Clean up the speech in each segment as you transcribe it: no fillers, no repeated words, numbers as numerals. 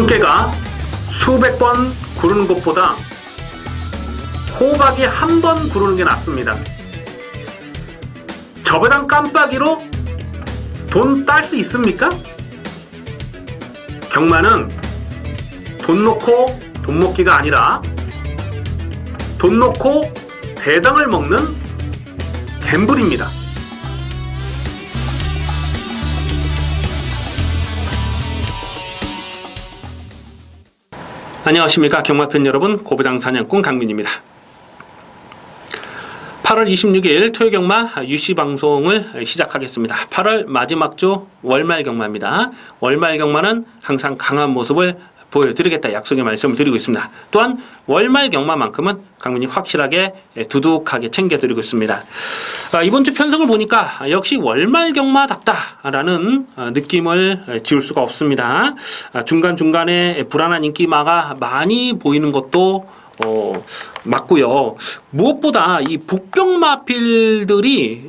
참깨가 수백 번 구르는 것보다 호박이 한 번 구르는 게 낫습니다. 저배당 깜빡이로 돈 딸 수 있습니까? 경마는 돈 놓고 돈 먹기가 아니라 돈 놓고 배당을 먹는 갬블입니다. 안녕하십니까 경마팬 여러분, 고배당 사냥꾼 강민입니다. 8월 26일 토요경마 UC 방송을 시작하겠습니다. 8월 마지막 주 월말 경마입니다. 월말 경마는 항상 강한 모습을 보여드리겠다 약속의 말씀을 드리고 있습니다. 또한 월말 경마만큼은 강민이 확실하게 두둑하게 챙겨드리고 있습니다. 이번 주 편성을 보니까 역시 월말 경마답다라는 느낌을 지울 수가 없습니다. 중간중간에 불안한 인기마가 많이 보이는 것도 맞고요. 무엇보다 이 복병마필들이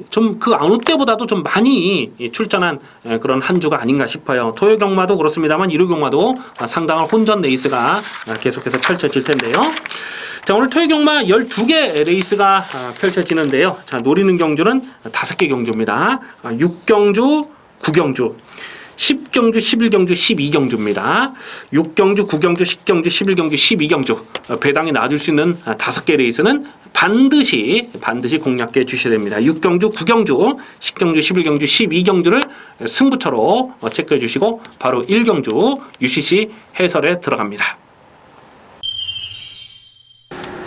좀 그 어느 때보다도 좀 많이 출전한 그런 한 주가 아닌가 싶어요. 토요 경마도 그렇습니다만 일요 경마도 상당한 혼전 레이스가 계속해서 펼쳐질 텐데요. 자, 오늘 토요 경마 12개 레이스가 펼쳐지는데요. 자, 노리는 경주는 5개 경주입니다. 6경주, 9경주, 10경주, 11경주, 12경주입니다. 6경주, 9경주, 10경주, 11경주, 12경주 배당이 놔줄 수 있는 5개 레이스는 반드시 공략해 주셔야 됩니다. 6경주, 9경주, 10경주, 11경주, 12경주를 승부처로 체크해 주시고 바로 1경주 UCC 해설에 들어갑니다.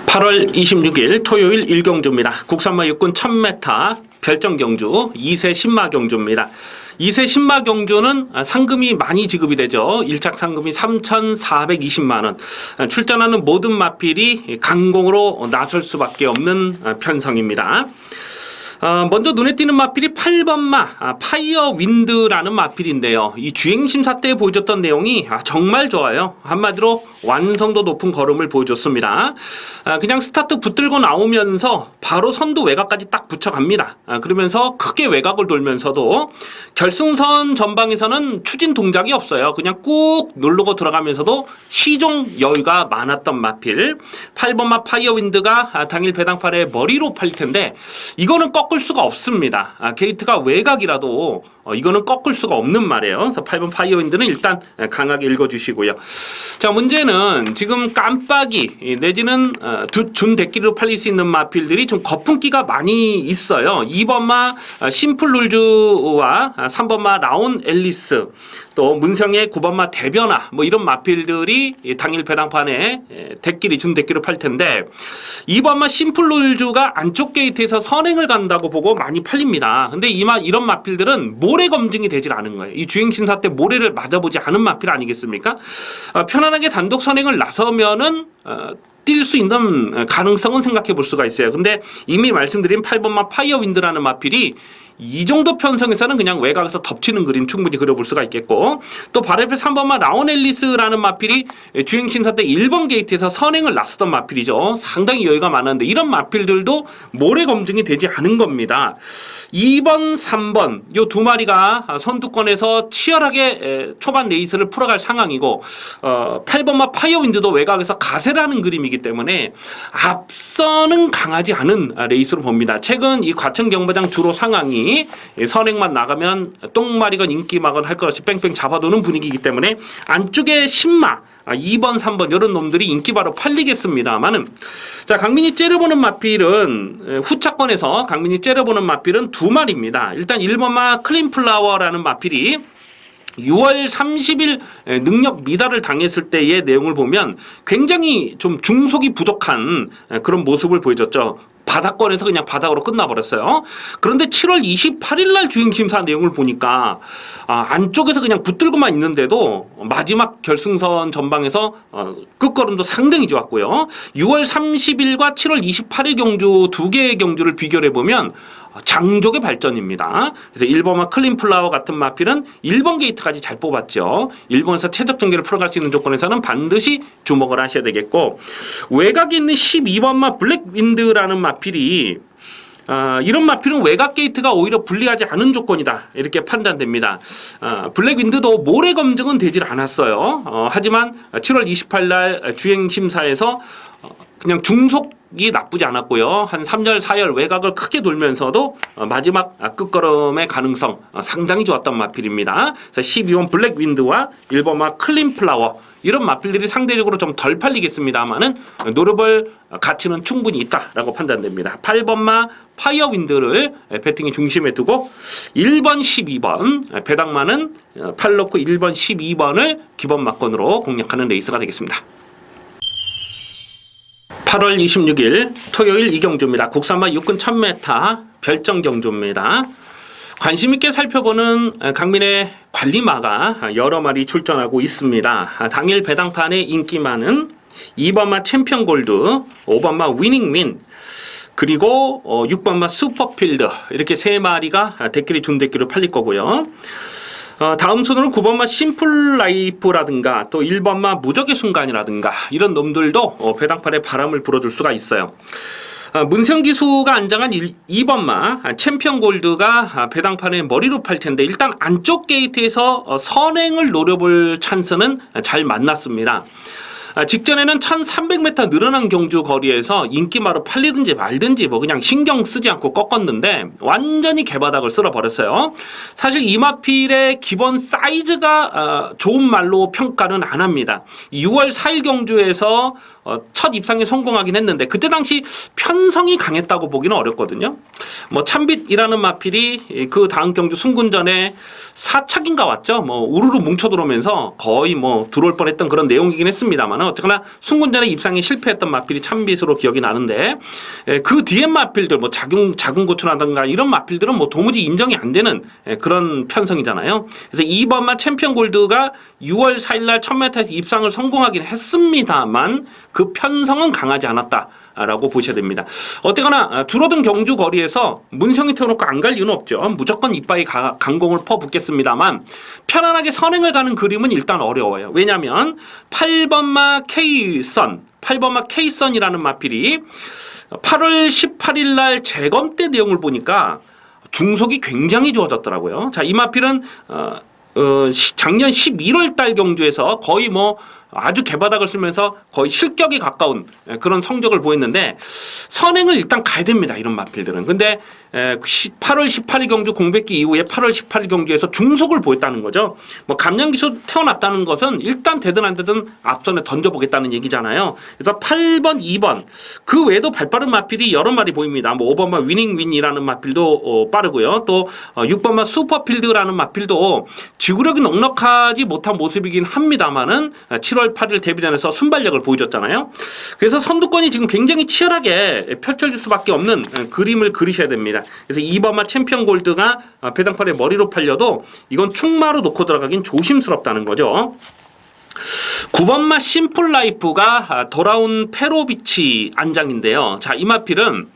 8월 26일 토요일 1경주입니다. 국산마 육군 1000m 별정경주 2세 신마 경주입니다. 2세 신마 경주는 상금이 많이 지급이 되죠. 1착 상금이 3,420만원. 출전하는 모든 마필이 강공으로 나설 수밖에 없는 편성입니다. 먼저 눈에 띄는 마필이 8번마 파이어 윈드라는 마필인데요. 이 주행심사 때 보여줬던 내용이 정말 좋아요. 한마디로 완성도 높은 걸음을 보여줬습니다. 그냥 스타트 붙들고 나오면서 바로 선두 외곽까지 딱 붙여갑니다. 그러면서 크게 외곽을 돌면서도 결승선 전방에서는 추진 동작이 없어요. 그냥 꾹 누르고 들어가면서도 시종 여유가 많았던 마필 8번마 파이어 윈드가 당일 배당팔에 머리로 팔릴 텐데 이거는 꺾을 수가 없습니다. 게이트가 외곽이라도 이거는 꺾을 수가 없는 말이에요. 그래서 8번 파이어 윈드는 일단 강하게 읽어주시고요. 자, 문제는 지금 깜빡이 내지는 준 대끼리로 팔릴 수 있는 마필들이 좀 거품기가 많이 있어요. 2번마 심플 룰즈와 3번마 라온 앨리스, 또 문성의 9번마 대변화 뭐 이런 마필들이 당일 배당판에 대끼리 준 대끼리로 팔 텐데 2번마 심플 룰즈가 안쪽 게이트에서 선행을 간다고 보고 많이 팔립니다. 근데 이런 마필들은 모래 검증이 되질 않은 거예요. 이 주행심사 때 모래를 맞아보지 않은 마필 아니겠습니까? 편안하게 단독 선행을 나서면은 뛸 수 있는 가능성은 생각해 볼 수가 있어요. 근데 이미 말씀드린 8번마 파이어 윈드라는 마필이 이 정도 편성에서는 그냥 외곽에서 덮치는 그림 충분히 그려볼 수가 있겠고, 또 바로 옆에 3번마 라온 앨리스라는 마필이 주행심사 때 1번 게이트에서 선행을 났었던 마필이죠. 상당히 여유가 많았는데 이런 마필들도 모래 검증이 되지 않은 겁니다. 2번, 3번 요 두 마리가 선두권에서 치열하게 초반 레이스를 풀어갈 상황이고 8번마 파이어 윈드도 외곽에서 가세라는 그림이기 때문에 앞서는 강하지 않은 레이스로 봅니다. 최근 이 과천 경마장 주로 상황이 선행만 나가면 똥마리건 인기마건 할 것 없이 뺑뺑 잡아도는 분위기이기 때문에 안쪽에 신마 2번, 3번 이런 놈들이 인기바로 팔리겠습니다만은, 자, 강민이 째려보는 마필은 후차권에서 강민이 째려보는 마필은 두 마리입니다. 일단 1번마 클린플라워라는 마필이 6월 30일 능력 미달을 당했을 때의 내용을 보면 굉장히 좀 중속이 부족한 그런 모습을 보여줬죠. 바닥권에서 그냥 바닥으로 끝나버렸어요. 그런데 7월 28일 날 주행심사 내용을 보니까 안쪽에서 그냥 붙들고만 있는데도 마지막 결승선 전방에서 끝걸음도 상당히 좋았고요. 6월 30일과 7월 28일 경주 두 개의 경주를 비교해 보면 장족의 발전입니다. 그래서 1번마 클린플라워 같은 마필은 1번 게이트까지 잘 뽑았죠. 1번에서 최적 전개를 풀어갈 수 있는 조건에서는 반드시 주목을 하셔야 되겠고, 외곽에 있는 12번마 블랙윈드라는 마필이 이런 마필은 외곽 게이트가 오히려 불리하지 않은 조건이다 이렇게 판단됩니다. 블랙윈드도 모래 검증은 되질 않았어요. 하지만 7월 28일 날 주행 심사에서 그냥 중속이 나쁘지 않았고요. 한 3열, 4열 외곽을 크게 돌면서도 마지막 끝걸음의 가능성 상당히 좋았던 마필입니다. 그래서 12번 블랙윈드와 1번마 클린플라워 이런 마필들이 상대적으로 좀 덜 팔리겠습니다만은 노려볼 가치는 충분히 있다라고 판단됩니다. 8번마 파이어윈드를 배팅의 중심에 두고 1번, 12번 배당마는 8 넣고 1번, 12번을 기본 막건으로 공략하는 레이스가 되겠습니다. 8월 26일 토요일 이경주입니다. 국산마 육군 1000m 별정 경주입니다. 관심 있게 살펴보는 강민의 관리마가 여러 마리 출전하고 있습니다. 당일 배당판의 인기마는 2번마 챔피언 골드, 5번마 위닝윈, 그리고 6번마 슈퍼필드 이렇게 세 마리가 대끼리 준대끼로 팔릴 거고요. 다음 순으로 9번마 심플라이프라든가 또 1번마 무적의 순간이라든가 이런 놈들도 배당판에 바람을 불어줄 수가 있어요. 문성기수가 안장한 2번마 챔피언 골드가 배당판에 머리로 팔 텐데 일단 안쪽 게이트에서 선행을 노려볼 찬스는 잘 만났습니다. 직전에는 1300m 늘어난 경주 거리에서 인기마로 팔리든지 말든지 뭐 그냥 신경 쓰지 않고 꺾었는데 완전히 개바닥을 쓸어버렸어요. 사실 이 마필의 기본 사이즈가 좋은 말로 평가는 안 합니다. 6월 4일 경주에서 첫 입상에 성공하긴 했는데 그때 당시 편성이 강했다고 보기는 어렵거든요. 뭐 참빛이라는 마필이 그 다음 경주 순군전에 4착인가 왔죠. 뭐 우르르 뭉쳐 들어오면서 거의 뭐 들어올 뻔했던 그런 내용이긴 했습니다만 어쨌거나 순군전에 입상에 실패했던 마필이 참빛으로 기억이 나는데 그 뒤에 마필들 뭐 작은 고추라든가 이런 마필들은 뭐 도무지 인정이 안 되는 그런 편성이잖아요. 그래서 2번마 챔피언 골드가 6월 4일날 1000m에서 입상을 성공하긴 했습니다만 그 편성은 강하지 않았다라고 보셔야 됩니다. 어쨌거나 줄어든 경주 거리에서 문성이 태워놓고 안 갈 이유는 없죠. 무조건 이빠이 강공을 퍼붓겠습니다만 편안하게 선행을 가는 그림은 일단 어려워요. 왜냐하면 8번마 K선이라는 마필이 8월 18일 날 재검 때 내용을 보니까 중속이 굉장히 좋아졌더라고요. 자, 이 마필은 작년 11월 달 경주에서 거의 뭐 아주 개바닥을 쓰면서 거의 실격에 가까운 그런 성적을 보였는데 선행을 일단 가야 됩니다. 이런 마필들은. 근데 8월 18일 경주 공백기 이후에 8월 18일 경주에서 중속을 보였다는 거죠. 뭐 감량기수 태어났다는 것은 일단 되든 안 되든 앞선에 던져보겠다는 얘기잖아요. 그래서 8번, 2번 그 외에도 발빠른 마필이 여러 마리 보입니다. 뭐 5번마 위닝윈이라는 마필도 빠르고요. 또 6번마 슈퍼필드라는 마필도 지구력이 넉넉하지 못한 모습이긴 합니다만은 7월 8일 데뷔전에서 순발력을 보여줬잖아요. 그래서 선두권이 지금 굉장히 치열하게 펼쳐질 수밖에 없는 그림을 그리셔야 됩니다. 그래서 2번마 챔피언 골드가 배당판에 머리로 팔려도 이건 충마로 놓고 들어가긴 조심스럽다는 거죠. 9번마 심플라이프가 돌아온 페로비치 안장인데요. 자, 이 마필은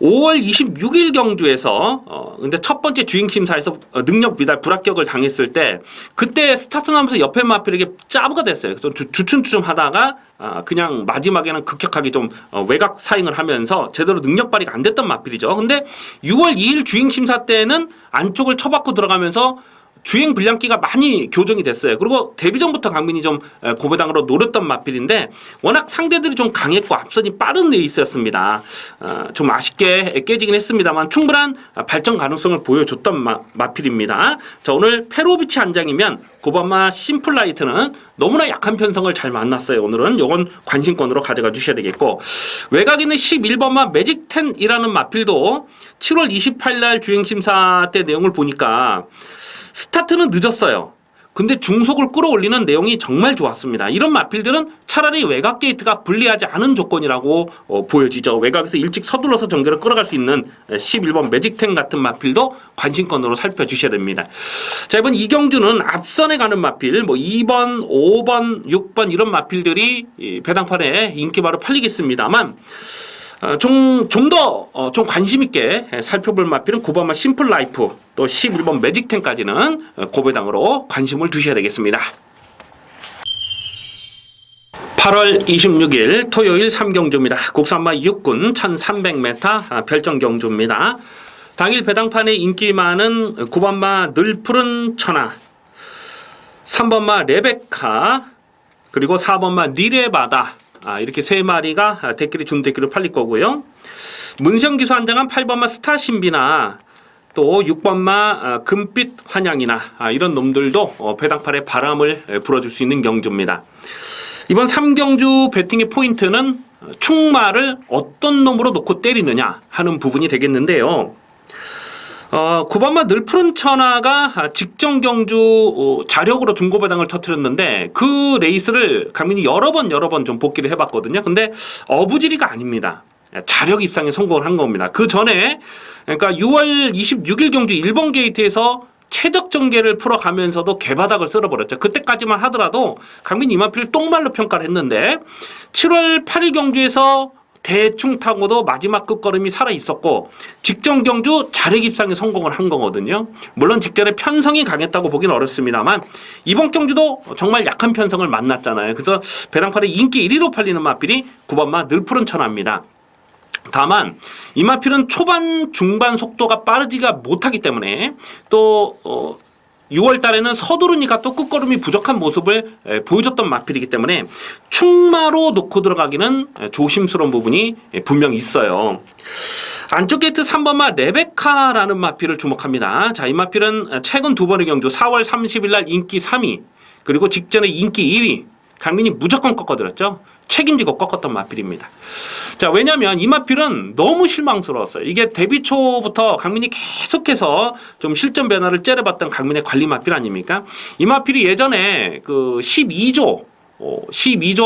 5월 26일 경주에서 근데 첫 번째 주행 심사에서 능력 미달 불합격을 당했을 때 그때 스타트 나면서 옆에 마필에게 짜부가 됐어요. 그래서 주춤주춤 하다가 그냥 마지막에는 급격하게 좀 외곽 사행을 하면서 제대로 능력 발휘가 안 됐던 마필이죠. 근데 6월 2일 주행 심사 때는 안쪽을 쳐박고 들어가면서 주행 불량기가 많이 교정이 됐어요. 그리고 데뷔전부터 강민이 좀 고배당으로 노렸던 마필인데 워낙 상대들이 좀 강했고 앞선이 빠른 레이스였습니다. 좀 아쉽게 깨지긴 했습니다만 충분한 발전 가능성을 보여줬던 마필입니다. 자, 오늘 페로비치 한 장이면 9번마 심플라이트는 너무나 약한 편성을 잘 만났어요. 오늘은 요건 관심권으로 가져가 주셔야 되겠고 외곽에 있는 11번마 매직10이라는 마필도 7월 28일 날 주행심사 때 내용을 보니까 스타트는 늦었어요. 근데 중속을 끌어올리는 내용이 정말 좋았습니다. 이런 마필들은 차라리 외곽 게이트가 불리하지 않은 조건이라고 보여지죠. 외곽에서 일찍 서둘러서 전개를 끌어갈 수 있는 11번 매직10 같은 마필도 관심권으로 살펴주셔야 됩니다. 자, 이번 이경주는 앞선에 가는 마필, 뭐 2번, 5번, 6번 이런 마필들이 배당판에 인기바로 팔리겠습니다만 좀 더 관심 있게 살펴볼 마필은 9번마 심플라이프 또 11번 매직10까지는 고배당으로 관심을 두셔야 되겠습니다. 8월 26일 토요일 3경주입니다. 국산마 6군 1300m 별정 경주입니다. 당일 배당판에 인기 많은 9번마 늘푸른 천하, 3번마 레베카, 그리고 4번마 니레바다, 이렇게 세 마리가 대끼리 준대끼로 팔릴 거고요. 문성기수 한장한 8번마 스타신비나 또 6번마 금빛 환양이나 이런 놈들도 배당판에 바람을 불어줄 수 있는 경주입니다. 이번 3경주 배팅의 포인트는 충마를 어떤 놈으로 놓고 때리느냐 하는 부분이 되겠는데요. 9번마 늘푸른 천하가 직전 경주 자력으로 중고배당을 터뜨렸는데 그 레이스를 강민이 여러 번 좀 복귀를 해봤거든요. 근데 어부지리가 아닙니다. 자력 입상에 성공을 한 겁니다. 그 전에 그러니까 6월 26일 경주 일본 게이트에서 최적 전개를 풀어가면서도 개바닥을 쓸어버렸죠. 그때까지만 하더라도 강민 이마필을 똥말로 평가를 했는데 7월 8일 경주에서 대충 타고도 마지막 끝걸음이 살아있었고 직전 경주 자력 입상에 성공을 한 거거든요. 물론 직전에 편성이 강했다고 보기는 어렵습니다만 이번 경주도 정말 약한 편성을 만났잖아요. 그래서 배당판에 인기 1위로 팔리는 마필이 9번마 늘푸른 천하입니다. 다만 이 마필은 초반 중반 속도가 빠르지가 못하기 때문에 또 6월 달에는 서두르니까 또 끝걸음이 부족한 모습을 보여줬던 마필이기 때문에 충마로 놓고 들어가기는 조심스러운 부분이 분명히 있어요. 안쪽 게이트 3번마 레베카라는 마필을 주목합니다. 자, 이 마필은 최근 두 번의 경주 4월 30일 날 인기 3위 그리고 직전에 인기 2위 강민이 무조건 꺾어들었죠. 책임지고 꺾었던 마필입니다. 자, 왜냐면 이 마필은 너무 실망스러웠어요. 이게 데뷔 초부터 강민이 계속해서 좀 실전 변화를 째려봤던 강민의 관리 마필 아닙니까? 이 마필이 예전에 그 12조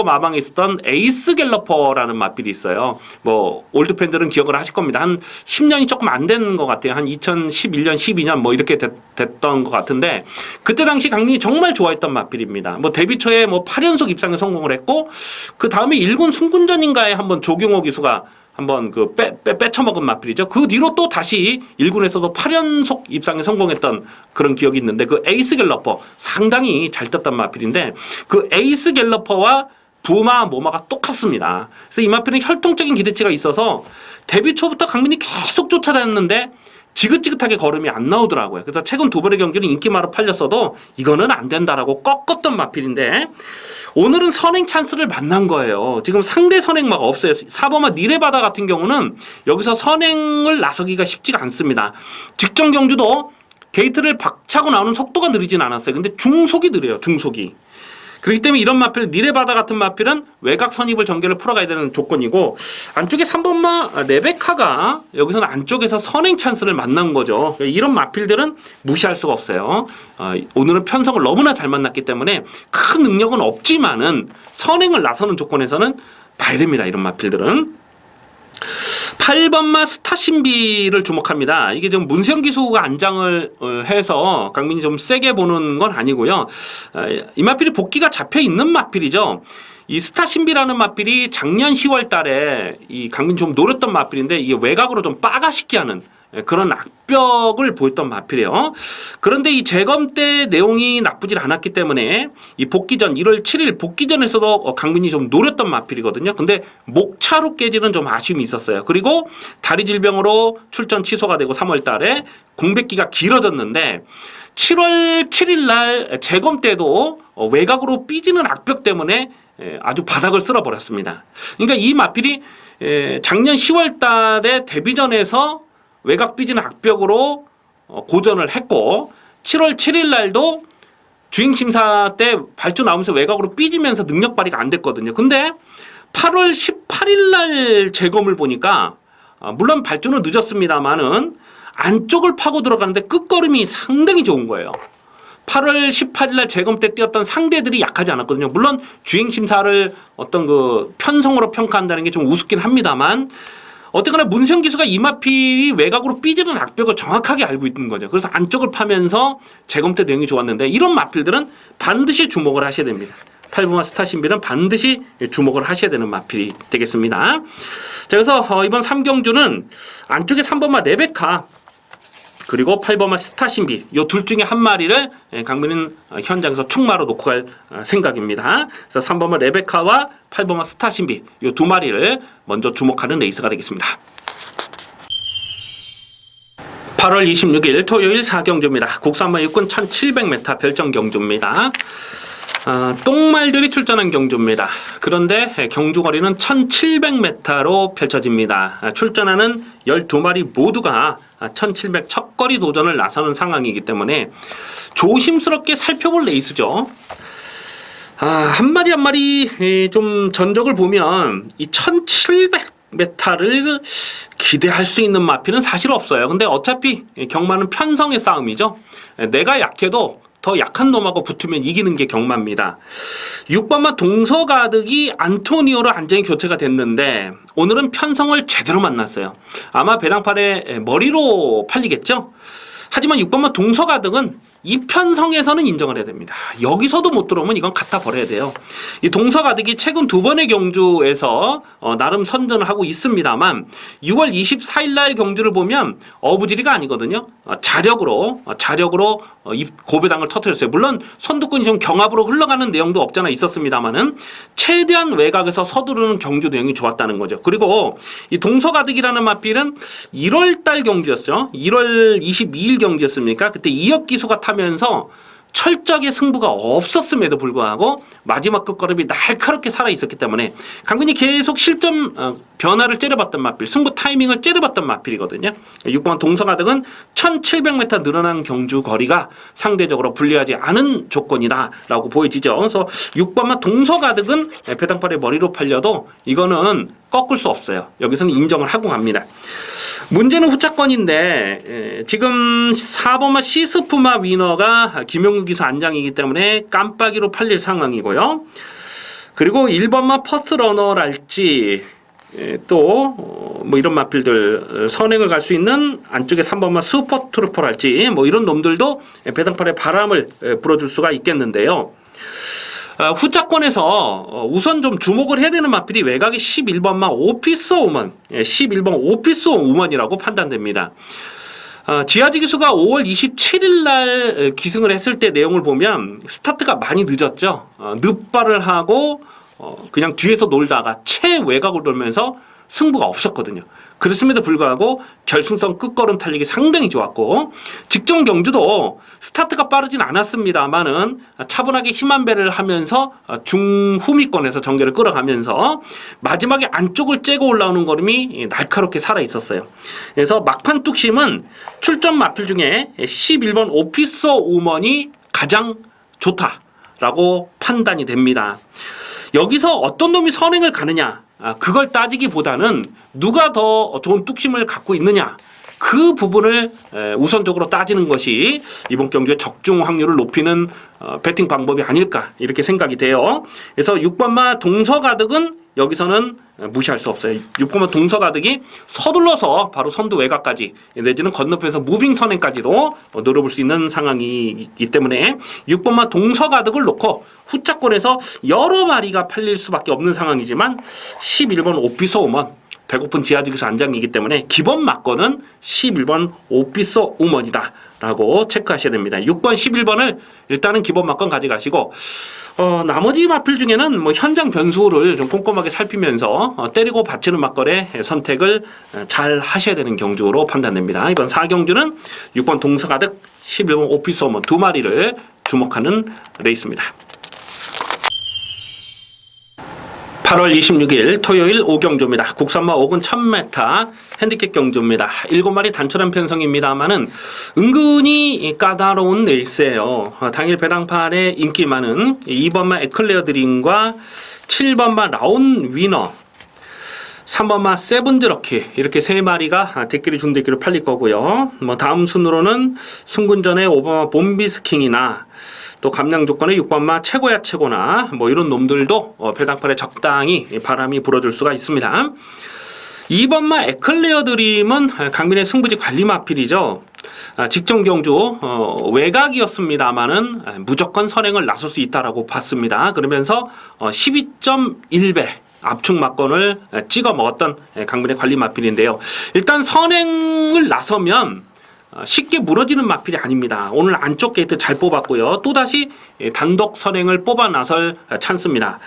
마방에 있었던 에이스 갤러퍼라는 마필이 있어요. 뭐 올드 팬들은 기억을 하실 겁니다. 한 10년이 조금 안 된 것 같아요. 한 2011년, 12년 뭐 이렇게 됐던 것 같은데 그때 당시 강민이 정말 좋아했던 마필입니다. 뭐 데뷔 초에 뭐 8연속 입상에 성공을 했고 그 다음에 1군 승군전인가에 한번 조경호 기수가 한번 그 빼쳐먹은 마필이죠. 그 뒤로 또 다시 1군에서도 8연속 입상에 성공했던 그런 기억이 있는데 그 에이스 갤러퍼 상당히 잘 떴던 마필인데 그 에이스 갤러퍼와 부마 모마가 똑같습니다. 그래서 이 마필은 혈통적인 기대치가 있어서 데뷔 초부터 강민이 계속 쫓아다녔는데 지긋지긋하게 걸음이 안 나오더라고요. 그래서 최근 두 번의 경기는 인기마로 팔렸어도 이거는 안 된다라고 꺾었던 마필인데 오늘은 선행 찬스를 만난 거예요. 지금 상대 선행마가 없어요. 4번마 니레바다 같은 경우는 여기서 선행을 나서기가 쉽지가 않습니다. 직전 경주도 게이트를 박차고 나오는 속도가 느리진 않았어요. 근데 중속이 느려요. 중속이. 그렇기 때문에 이런 마필, 니레바다 같은 마필은 외곽 선입을 전개를 풀어가야 되는 조건이고 안쪽에 3번마 레베카가 여기서는 안쪽에서 선행 찬스를 만난 거죠. 이런 마필들은 무시할 수가 없어요. 오늘은 편성을 너무나 잘 만났기 때문에 큰 능력은 없지만은 선행을 나서는 조건에서는 봐야 됩니다. 이런 마필들은. 8번마 스타신비를 주목합니다. 이게 좀 문세영 기수가 안장을 해서 강민이 좀 세게 보는 건 아니고요. 이 마필이 복귀가 잡혀 있는 마필이죠. 이 스타신비라는 마필이 작년 10월 달에 이 강민 좀 노렸던 마필인데 이게 외곽으로 좀 빠가시게 하는 그런 악벽을 보였던 마필이에요. 그런데 이 재검 때 내용이 나쁘질 않았기 때문에 이 복귀전 1월 7일 복귀전에서도 강민이 좀 노렸던 마필이거든요. 근데 목차로 깨지는 좀 아쉬움이 있었어요. 그리고 다리 질병으로 출전 취소가 되고 3월 달에 공백기가 길어졌는데 7월 7일 날 재검 때도 외곽으로 삐지는 악벽 때문에 아주 바닥을 쓸어버렸습니다. 그러니까 이 마필이 작년 10월 달에 데뷔전에서 외곽 삐지는 악벽으로 고전을 했고 7월 7일 날도 주행심사 때 발주 나오면서 외곽으로 삐지면서 능력 발휘가 안 됐거든요. 근데 8월 18일 날 재검을 보니까 물론 발주는 늦었습니다만은 안쪽을 파고 들어가는데 끝걸음이 상당히 좋은 거예요. 8월 18일 날 재검 때 뛰었던 상대들이 약하지 않았거든요. 물론 주행심사를 어떤 그 편성으로 평가한다는 게 좀 우습긴 합니다만 어쨌거나 문세영 기수가 이 마필이 외곽으로 삐지는 악벽을 정확하게 알고 있는 거죠. 그래서 안쪽을 파면서 재검 때 내용이 좋았는데 이런 마필들은 반드시 주목을 하셔야 됩니다. 8번마 스타신비는 반드시 주목을 하셔야 되는 마필이 되겠습니다. 자, 그래서 이번 3경주는 안쪽에 3번마 레베카 그리고 8번마 스타신비 요 둘 중에 한 마리를 강민은 현장에서 충마로 놓고 갈 생각입니다. 그래서 3번마 레베카와 8번마 스타신비 요 두 마리를 먼저 주목하는 레이스가 되겠습니다. 8월 26일 토요일 4경주입니다. 국산마 육군 1700m 별정 경주입니다. 똥말들이 출전한 경주입니다. 그런데 경주거리는 1700m로 펼쳐집니다. 출전하는 12마리 모두가 1700 첫거리 도전을 나서는 상황이기 때문에 조심스럽게 살펴볼 레이스죠. 한 마리 한 마리 좀 전적을 보면 이 1700m를 기대할 수 있는 마필은 사실 없어요. 근데 어차피 경마는 편성의 싸움이죠. 내가 약해도 더 약한 놈하고 붙으면 이기는 게 경마입니다. 6번마 동서가득이 안토니오로 안정이 교체가 됐는데 오늘은 편성을 제대로 만났어요. 아마 배당팔에 머리로 팔리겠죠. 하지만 6번마 동서가득은 이 편성에서는 인정을 해야 됩니다. 여기서도 못 들어오면 이건 갖다 버려야 돼요. 이 동서가득이 최근 두 번의 경주에서 나름 선전을 하고 있습니다만 6월 24일 날 경주를 보면 어부지리가 아니거든요. 자력으로 이 고배당을 터뜨렸어요. 물론 선두권이 좀 경합으로 흘러가는 내용도 없잖아 있었습니다만은 최대한 외곽에서 서두르는 경주 내용이 좋았다는 거죠. 그리고 이 동서가득이라는 마필은 1월 달 경주였죠. 1월 22일 경주였습니까? 그때 이역 기수가 타면서 철저하게 승부가 없었음에도 불구하고 마지막 끝걸음이 날카롭게 살아있었기 때문에 강민이 계속 실점 변화를 째려봤던 마필, 승부 타이밍을 째려봤던 마필이거든요. 6번 동서가득은 1700m 늘어난 경주 거리가 상대적으로 불리하지 않은 조건이다라고 보여지죠. 그래서 6번만 동서가득은 배당팔의 머리로 팔려도 이거는 꺾을 수 없어요. 여기서는 인정을 하고 갑니다. 문제는 후차권인데 지금 4번마 시스푸마 위너가 김용규 기수 안장이기 때문에 깜빡이로 팔릴 상황이고요. 그리고 1번마 퍼스트러너랄지 또 뭐 이런 마필들 선행을 갈 수 있는 안쪽에 3번마 슈퍼트루퍼랄지 뭐 이런 놈들도 배당팔에 바람을 불어줄 수가 있겠는데요. 후차권에서 우선 좀 주목을 해야 되는 마필이 외곽의 11번마 오피스 오먼, 11번 오피스 오먼이라고 판단됩니다. 지하지 기수가 5월 27일 날 기승을 했을 때 내용을 보면 스타트가 많이 늦었죠. 늑발을 하고 그냥 뒤에서 놀다가 최외곽을 돌면서 승부가 없었거든요. 그렇음에도 불구하고 결승선 끝걸음 달리기 상당히 좋았고 직전 경주도 스타트가 빠르진 않았습니다만은 차분하게 힘한 배를 하면서 중후미권에서 전개를 끌어가면서 마지막에 안쪽을 째고 올라오는 걸음이 날카롭게 살아있었어요. 그래서 막판 뚝심은 출전 마필 중에 11번 오피서 우먼이 가장 좋다라고 판단이 됩니다. 여기서 어떤 놈이 선행을 가느냐 그걸 따지기보다는 누가 더 좋은 뚝심을 갖고 있느냐 그 부분을 우선적으로 따지는 것이 이번 경주의 적중 확률을 높이는 배팅 방법이 아닐까 이렇게 생각이 돼요. 그래서 6번마 동서가득은 여기서는 무시할 수 없어요. 6번마 동서가득이 서둘러서 바로 선두 외곽까지 내지는 건너편에서 무빙 선행까지도 노려볼 수 있는 상황이기 때문에 6번마 동서가득을 놓고 후차권에서 여러 마리가 팔릴 수밖에 없는 상황이지만 11번 오피서 오먼 배고픈 지하지기수 안장이기 때문에 기본 막건은 11번 오피서 우먼이다 라고 체크하셔야 됩니다. 6번 11번을 일단은 기본 막건 가져가시고 나머지 마필 중에는 뭐 현장 변수를 좀 꼼꼼하게 살피면서 때리고 받치는 막걸의 선택을 잘 하셔야 되는 경주로 판단됩니다. 이번 4경주는 6번 동서가득 11번 오피서 우먼 두 마리를 주목하는 레이스입니다. 8월 26일 토요일 5경주입니다. 국산마 5군 1000m 핸디캡 경주입니다. 7마리 단촐한 편성입니다만은 은근히 까다로운 레이스예요. 당일 배당판에 인기 많은 2번마 에클레어 드림과 7번마 라운 위너 3번마 세븐드럭키 이렇게 세 마리가 대끼리 준대끼리 팔릴 거고요. 뭐 다음 순으로는 순군전의 5번마 봄비스킹이나 또 감량 조건의 6번마 최고야 최고나 뭐 이런 놈들도 배당팔에 적당히 바람이 불어줄 수가 있습니다. 2번마 에클레어 드림은 강민의 승부지 관리 마필이죠. 직전 경주 외곽이었습니다만은 무조건 선행을 나설 수 있다라고 봤습니다. 그러면서 12.1배 압축 막건을 찍어 먹었던 강민의 관리 마필인데요. 일단 선행을 나서면 쉽게 무너지는 마필이 아닙니다. 오늘 안쪽 게이트 잘 뽑았고요. 또다시 단독 선행을 뽑아 나설 찬스입니다.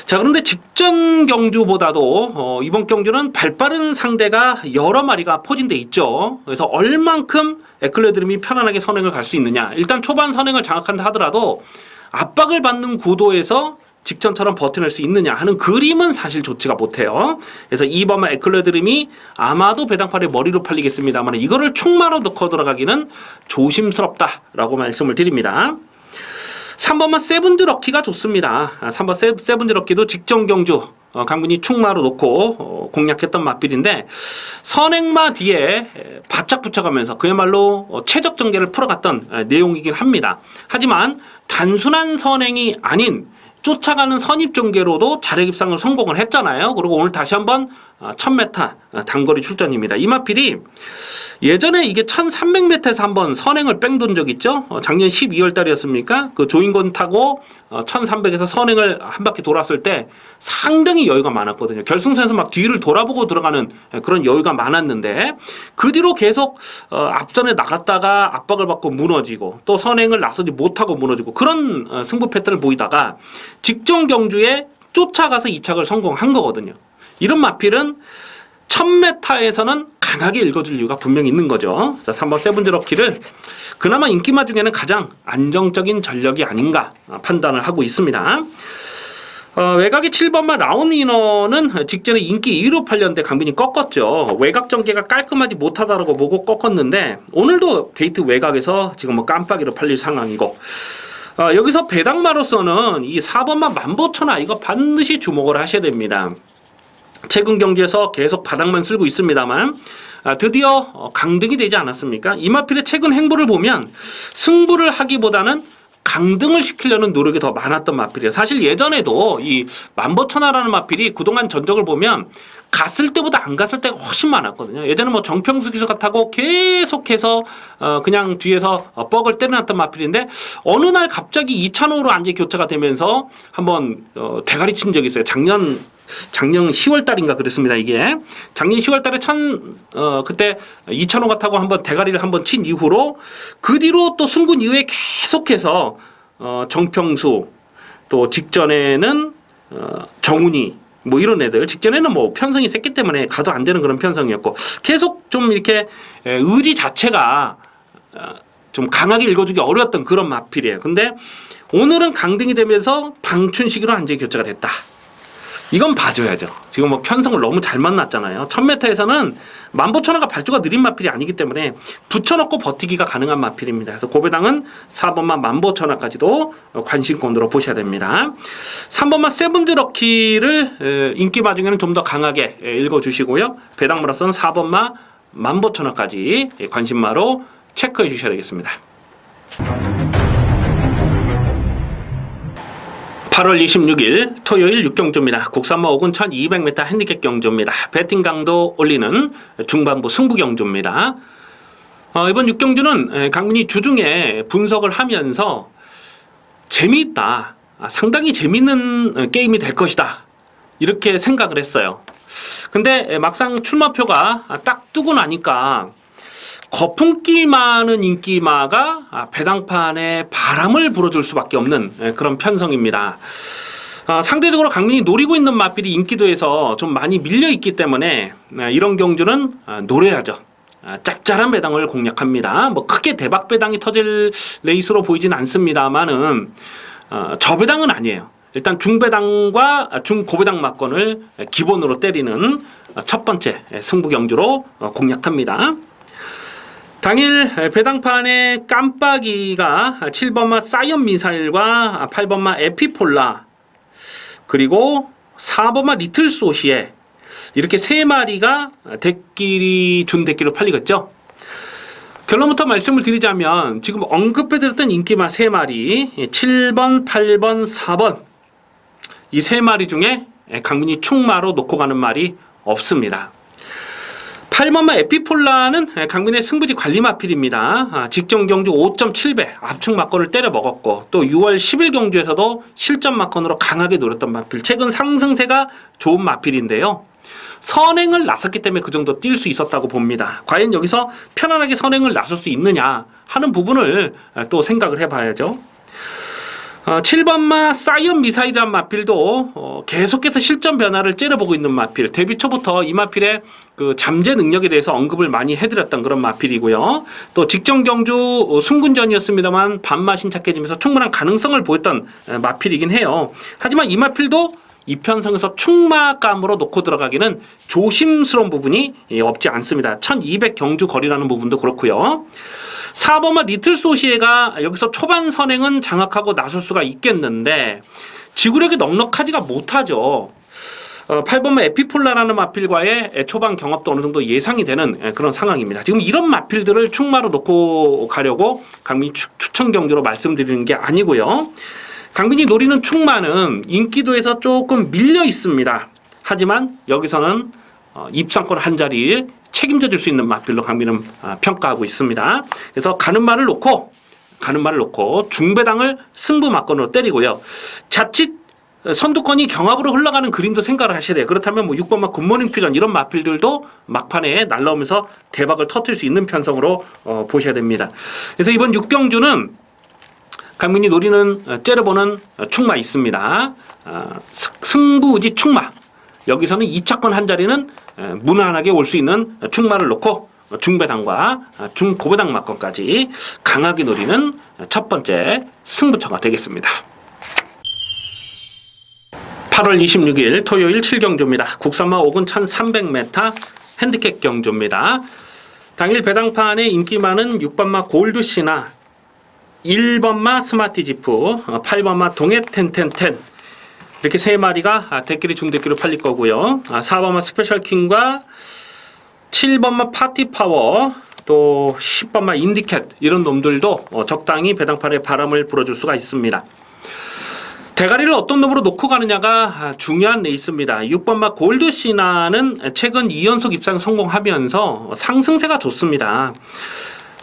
자, 그런데 직전 경주보다도 이번 경주는 발빠른 상대가 여러 마리가 포진돼 있죠. 그래서 얼만큼 에클레드림이 편안하게 선행을 갈 수 있느냐. 일단 초반 선행을 장악한다 하더라도 압박을 받는 구도에서 직전처럼 버텨낼 수 있느냐 하는 그림은 사실 좋지가 못해요. 그래서 2번만 에클레드림이 아마도 배당팔의 머리로 팔리겠습니다만 이거를 충마로 넣고 들어가기는 조심스럽다라고 말씀을 드립니다. 3번만 세븐즈 럭키가 좋습니다. 3번 세븐즈 럭키도 직전 경주 강민이 충마로 놓고 공략했던 맛빌인데 선행마 뒤에 바짝 붙여가면서 그야말로 최적 전개를 풀어갔던 내용이긴 합니다. 하지만 단순한 선행이 아닌 쫓아가는 선입 전개로도 자력 입상을 성공을 했잖아요. 그리고 오늘 다시 한번 1000m 단거리 출전입니다. 이 마필이 예전에 이게 1300m에서 한번 선행을 뺑돈 적 있죠. 작년 12월 달이었습니까? 그 조인권 타고 1300에서 선행을 한 바퀴 돌았을 때 상당히 여유가 많았거든요. 결승선에서 막 뒤를 돌아보고 들어가는 그런 여유가 많았는데 그 뒤로 계속 앞전에 나갔다가 압박을 받고 무너지고 또 선행을 나서지 못하고 무너지고 그런 승부 패턴을 보이다가 직전 경주에 쫓아가서 2착을 성공한 거거든요. 이런 마필은 1000m에서는 강하게 읽어줄 이유가 분명히 있는 거죠. 자, 3번 세븐즈 럭키를 그나마 인기마 중에는 가장 안정적인 전력이 아닌가 판단을 하고 있습니다. 외곽의 7번만 라운이너는 직전에 인기 2위로 팔렸는데 강빈이 꺾었죠. 외곽 전개가 깔끔하지 못하다라고 보고 꺾었는데 오늘도 게이트 외곽에서 지금 뭐 깜빡이로 팔릴 상황이고 여기서 배당마로서는 이 4번만 만보천하 이거 반드시 주목을 하셔야 됩니다. 최근 경기에서 계속 바닥만 쓸고 있습니다만 드디어 강등이 되지 않았습니까? 이마필의 최근 행보를 보면 승부를 하기보다는 강등을 시키려는 노력이 더 많았던 마필이에요. 사실 예전에도 이 만보천하라는 마필이 그동안 전적을 보면 갔을 때보다 안 갔을 때가 훨씬 많았거든요. 예전에 뭐 정평수 기수가 타고 계속해서 그냥 뒤에서 뻑을 때려놨던 마필인데 어느 날 갑자기 2차로로 안제 교체가 되면서 한번 대가리 친 적이 있어요. 작년 10월 달인가 그랬습니다. 이게 작년 10월 달에 그때 2차로가 타고 한번 대가리를 한번 친 이후로 그 뒤로 또 승군 이후에 계속해서 정평수 또 직전에는 정훈이 뭐 이런 애들 직전에는 뭐 편성이 셌기 때문에 가도 안 되는 그런 편성이었고 계속 좀 이렇게 의지 자체가 좀 강하게 읽어주기 어려웠던 그런 마필이에요. 근데 오늘은 강등이 되면서 방춘식으로 안제 교체가 됐다. 이건 봐줘야죠. 지금 뭐 편성을 너무 잘 만났잖아요. 1000m에서는 만보천하가 발주가 느린 마필이 아니기 때문에 붙여놓고 버티기가 가능한 마필입니다. 그래서 고배당은 4번만 만보천하까지도 관심권으로 보셔야 됩니다. 3번만 세븐즈 럭키를 인기마 중에는 좀 더 강하게 읽어주시고요. 배당마로서는 4번만 만보천하까지 관심마로 체크해 주셔야 되겠습니다. 8월 26일 토요일 6경주입니다. 국산마 5군 1200m 핸디캡 경주입니다. 배팅 강도 올리는 중반부 승부 경주입니다. 이번 6경주는 강민이 주중에 분석을 하면서 재미있다. 상당히 재미있는 게임이 될 것이다. 이렇게 생각을 했어요. 근데 막상 출마표가 딱 뜨고 나니까 거품기 많은 인기마가 배당판에 바람을 불어줄 수밖에 없는 그런 편성입니다. 상대적으로 강민이 노리고 있는 마필이 인기도에서 좀 많이 밀려있기 때문에 이런 경주는 노려야죠. 짭짤한 배당을 공략합니다. 뭐 크게 대박 배당이 터질 레이스로 보이진 않습니다만은 저 배당은 아니에요. 일단 중배당과 중고배당 막건을 기본으로 때리는 첫 번째 승부 경주로 공략합니다. 당일 배당판의 깜빡이가 7번마 사이언 미사일과 8번마 에피폴라 그리고 4번마 리틀 소시에 이렇게 세 마리가 준 대끼로 팔리겠죠. 결론부터 말씀을 드리자면 지금 언급해드렸던 인기마 세 마리 7번, 8번, 4번 이 세 마리 중에 강민이 충마로 놓고 가는 말이 없습니다. 8번마 에피폴라는 강민의 승부지 관리 마필입니다. 직전 경주 5.7배 압축 막건을 때려 먹었고 또 6월 10일 경주에서도 실전 막건으로 강하게 노렸던 마필. 최근 상승세가 좋은 마필인데요. 선행을 나섰기 때문에 그 정도 뛸 수 있었다고 봅니다. 과연 여기서 편안하게 선행을 나설 수 있느냐 하는 부분을 또 생각을 해봐야죠. 7번마 사이언 미사일이란 마필도 계속해서 실전 변화를 째려보고 있는 마필. 데뷔 초부터 이 마필의 그 잠재 능력에 대해서 언급을 많이 해드렸던 그런 마필이고요. 또 직전 경주 승군전이었습니다만 반마 신착해지면서 충분한 가능성을 보였던 마필이긴 해요. 하지만 이 마필도 이 편성에서 충마감으로 놓고 들어가기는 조심스러운 부분이 없지 않습니다. 1200 경주 거리라는 부분도 그렇고요. 4번마 리틀 소시에가 여기서 초반 선행은 장악하고 나설 수가 있겠는데 지구력이 넉넉하지가 못하죠. 8번마 에피폴라라는 마필과의 초반 경합도 어느 정도 예상이 되는 그런 상황입니다. 지금 이런 마필들을 충마로 놓고 가려고 강민이 추천 경주로 말씀드리는 게 아니고요. 강민이 노리는 충마는 인기도에서 조금 밀려 있습니다. 하지만 여기서는 입상권 한 자리를 책임져 줄 수 있는 마필로 강민은 평가하고 있습니다. 그래서 가는 말을 놓고 중배당을 승부 막건으로 때리고요. 자칫 선두권이 경합으로 흘러가는 그림도 생각을 하셔야 돼요. 그렇다면 뭐 6번마 굿모닝 퓨전 이런 마필들도 막판에 날라오면서 대박을 터뜨릴 수 있는 편성으로 보셔야 됩니다. 그래서 이번 6경주는 강민이 노리는 째려보는 충마 있습니다. 승부지 충마. 여기서는 2차권 한 자리는 무난하게 올 수 있는 충마를 놓고 중배당과 중고배당 막권까지 강하게 노리는 첫 번째 승부처가 되겠습니다. 8월 26일 토요일 7경주입니다. 국산마 5군 1300m 핸디캡 경주입니다. 당일 배당판에 인기 많은 6번마 골드시나 1번마 스마티지프, 8번마 동해텐텐텐 이렇게 세 마리가 대끼리 중대끼로 팔릴 거고요. 4번마 스페셜킹과 7번마 파티파워 또 10번마 인디캣 이런 놈들도 적당히 배당판에 바람을 불어줄 수가 있습니다. 대가리를 어떤 놈으로 놓고 가느냐가 중요한 레이스입니다. 6번마 골드시나는 최근 2연속 입상 성공하면서 상승세가 좋습니다.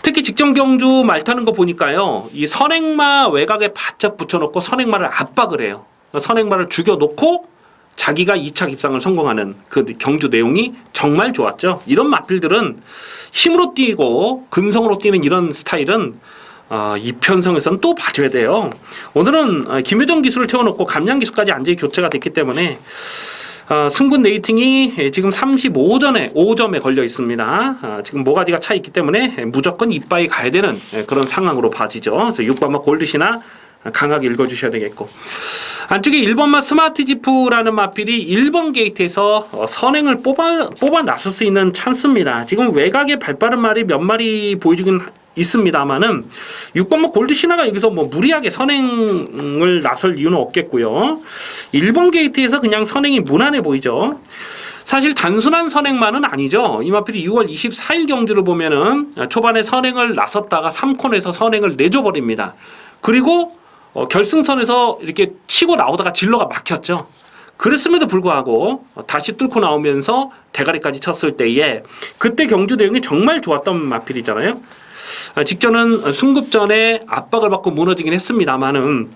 특히 직전 경주 말 타는 거 보니까요. 이 선행마 외곽에 바짝 붙여놓고 선행마를 압박을 해요. 선행마를 죽여놓고 자기가 2차 입상을 성공하는 그 경주 내용이 정말 좋았죠. 이런 마필들은 힘으로 뛰고 근성으로 뛰는 이런 스타일은 이 편성에서는 또 봐줘야 돼요. 오늘은 김효정 기수를 태워놓고 감량 기수까지 안전히 교체가 됐기 때문에 승군 레이팅이 지금 35점에 걸려 있습니다. 지금 모가지가 차 있기 때문에 무조건 이빠이 가야 되는 그런 상황으로 봐지죠. 6번마 골드시나 강하게 읽어주셔야 되겠고, 안쪽에 1번마 스마트지프라는 마필이 1번 게이트에서 선행을 뽑아 나설 수 있는 찬스입니다. 지금 외곽에 발빠른 말이 몇 마리 보여주긴 있습니다만은 6번마 골드시나가 여기서 뭐 무리하게 선행을 나설 이유는 없겠고요. 1번 게이트에서 그냥 선행이 무난해 보이죠. 사실 단순한 선행만은 아니죠. 이 마필이 6월 24일 경주를 보면은 초반에 선행을 나섰다가 3콘에서 선행을 내줘버립니다. 그리고 결승선에서 이렇게 치고 나오다가 진로가 막혔죠. 그랬음에도 불구하고 다시 뚫고 나오면서 대가리까지 쳤을 때에 그때 경주 내용이 정말 좋았던 마필이잖아요. 직전은 승급전에 압박을 받고 무너지긴 했습니다만은,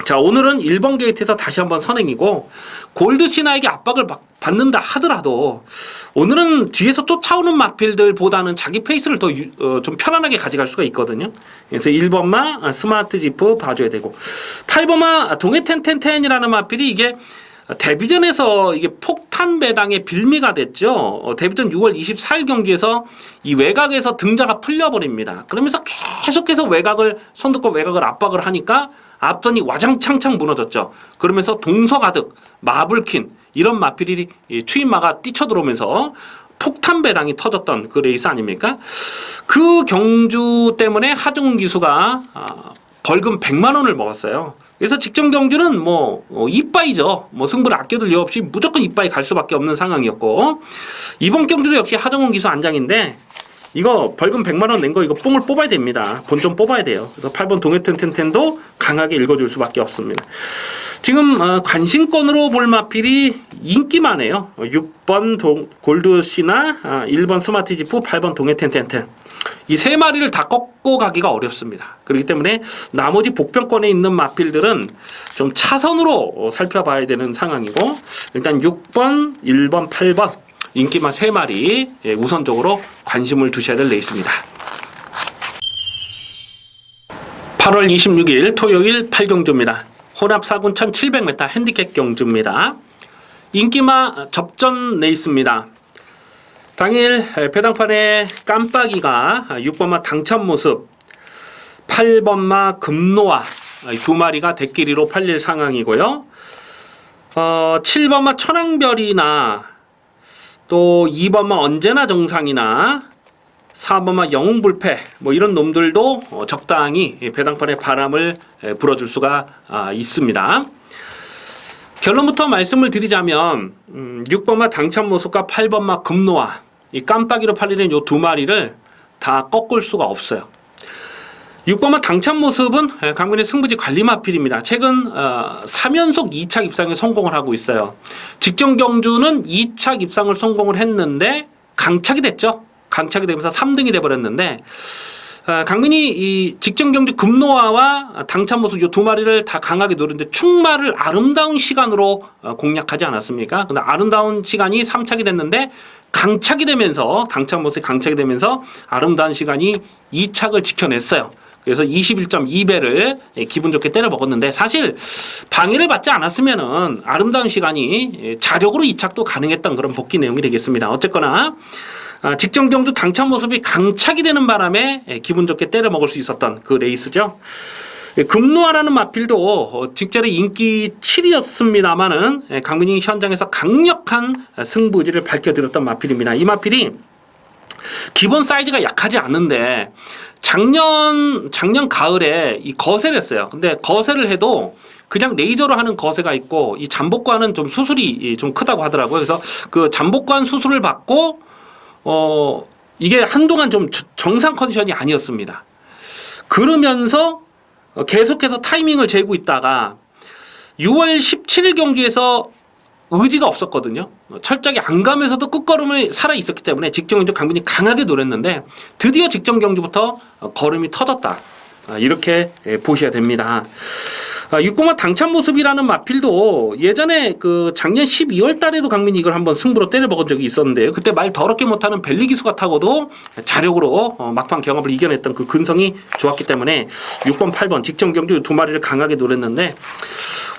자, 오늘은 1번 게이트에서 다시 한번 선행이고 골드시나에게 압박을 받는다 하더라도 오늘은 뒤에서 쫓아오는 마필들보다는 자기 페이스를 더 좀 편안하게 가져갈 수가 있거든요. 그래서 1번마 스마트지프 봐줘야 되고, 8번마 동해텐텐텐이라는 마필이 이게 데뷔전에서 이게 폭탄 배당의 빌미가 됐죠. 데뷔전 6월 24일 경기에서 이 외곽에서 등자가 풀려버립니다. 그러면서 계속해서 선두권 외곽을 압박을 하니까 앞선이 와장창창 무너졌죠. 그러면서 동서가득 마블킨 이런 마필이 추임마가 뛰쳐들어오면서 폭탄 배당이 터졌던 그 레이스 아닙니까? 그 경주 때문에 하정훈 기수가 벌금 100만 원을 먹었어요. 그래서 직전 경주는 이빠이죠. 승부를 아껴둘 이유 없이 무조건 이빠이 갈 수밖에 없는 상황이었고, 이번 경주도 역시 하정훈 기수 안장인데 이거 벌금 100만 원 낸 거 이거 뽕을 뽑아야 됩니다. 본점 뽑아야 돼요. 그래서 8번 동해텐텐텐도 강하게 읽어줄 수밖에 없습니다. 지금 관심권으로 볼 마필이 인기만 해요. 6번 골드씨나 1번 스마트지프, 8번 동해텐텐텐. 이 세 마리를 다 꺾고 가기가 어렵습니다. 그렇기 때문에 나머지 복병권에 있는 마필들은 좀 차선으로 살펴봐야 되는 상황이고, 일단 6번, 1번, 8번 인기만 3마리 우선적으로 관심을 두셔야 될 레이스입니다. 8월 26일 토요일 8경주입니다. 혼합 4군 1700m 핸디캡 경주입니다. 인기마 접전 레이스입니다. 당일 배당판에 깜빡이가 6번마 당첨 모습, 8번마 금노아 두 마리가 대끼리로 팔릴 상황이고요. 7번마 천왕별이나 또 2번마 언제나 정상이나 4번마 영웅불패 뭐 이런 놈들도 적당히 배당판에 바람을 불어줄 수가 있습니다. 결론부터 말씀을 드리자면 6번마 당첨 모습과 8번마 금노아 이 깜빡이로 팔리는 요 두 마리를 다 꺾을 수가 없어요. 6번마 당첨 모습은 강민의 승부지 관리 마필입니다. 최근 3연속 2착 입상에 성공을 하고 있어요. 직전 경주는 2착 입상을 성공을 했는데 강착이 됐죠. 강착이 되면서 3등이 돼버렸는데 강민이 이 직전 경주 금노아와 당찬 모습 이 두 마리를 다 강하게 노렸는데 충마를 아름다운 시간으로 공략하지 않았습니까? 근데 아름다운 시간이 3착이 됐는데 강착이 되면서 당찬 모습이 강착이 되면서 아름다운 시간이 2착을 지켜냈어요. 그래서 21.2배를 기분 좋게 때려 먹었는데 사실 방해를 받지 않았으면은 아름다운 시간이 자력으로 2착도 가능했던 그런 복귀 내용이 되겠습니다. 어쨌거나 직전 경주 당첨 모습이 강착이 되는 바람에 기분 좋게 때려 먹을 수 있었던 그 레이스죠. 금노아라는 마필도 직전에 인기 7이었습니다만은 강민이 현장에서 강력한 승부지를 밝혀드렸던 마필입니다. 이 마필이 기본 사이즈가 약하지 않은데 작년 가을에 이 거세를 했어요. 근데 거세를 해도 그냥 레이저로 하는 거세가 있고 이 잠복관은 좀 수술이 좀 크다고 하더라고요. 그래서 그 잠복관 수술을 받고 이게 한동안 좀 정상 컨디션이 아니었습니다. 그러면서 계속해서 타이밍을 재고 있다가 6월 17일 경기에서 의지가 없었거든요. 철저하게 안 가면서도 끝걸음을 살아 있었기 때문에 직전 경주 강민이 강하게 노렸는데 드디어 직전 경주부터 걸음이 터졌다. 이렇게 보셔야 됩니다. 6번마 당찬 모습이라는 마필도 예전에 그 작년 12월 달에도 강민이 이걸 한번 승부로 때려 먹은 적이 있었는데요. 그때 말 더럽게 못하는 벨리 기수가 타고도 자력으로 막판 경합을 이겨냈던 그 근성이 좋았기 때문에 6번, 8번 직전 경주 두 마리를 강하게 노렸는데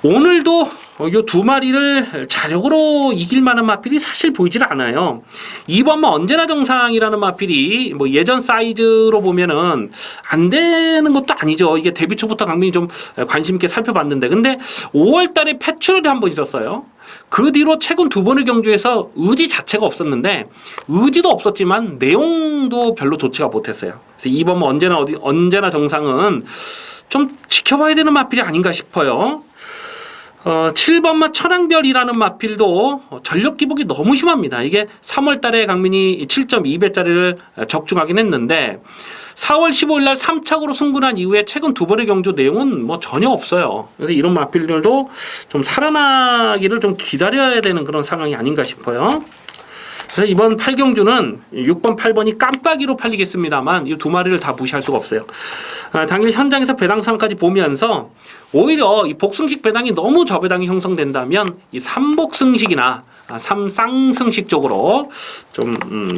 오늘도 이 두 마리를 자력으로 이길 만한 마필이 사실 보이질 않아요. 2번마 언제나 정상이라는 마필이 뭐 예전 사이즈로 보면은 안 되는 것도 아니죠. 이게 데뷔 초부터 강민이 좀 관심 있게 살펴봤는데 근데 5월 달에 패출혈이 한 번 있었어요. 그 뒤로 최근 두 번의 경주에서 의지 자체가 없었는데 의지도 없었지만 내용도 별로 좋지가 못했어요. 그래서 2번마 언제나 정상은 좀 지켜봐야 되는 마필이 아닌가 싶어요. 7번마 천왕별이라는 마필도 전력 기복이 너무 심합니다. 이게 3월 달에 강민이 7.2배짜리를 적중하긴 했는데 4월 15일 날 3착으로 승분한 이후에 최근 두 번의 경주 내용은 뭐 전혀 없어요. 그래서 이런 마필들도 좀 살아나기를 좀 기다려야 되는 그런 상황이 아닌가 싶어요. 그래서 이번 8경주는 6번, 8번이 깜빡이로 팔리겠습니다만 이 두 마리를 다 무시할 수가 없어요. 당일 현장에서 배당상까지 보면서 오히려 이 복승식 배당이 너무 저배당이 형성된다면 이 삼복승식이나 삼쌍승식 쪽으로 좀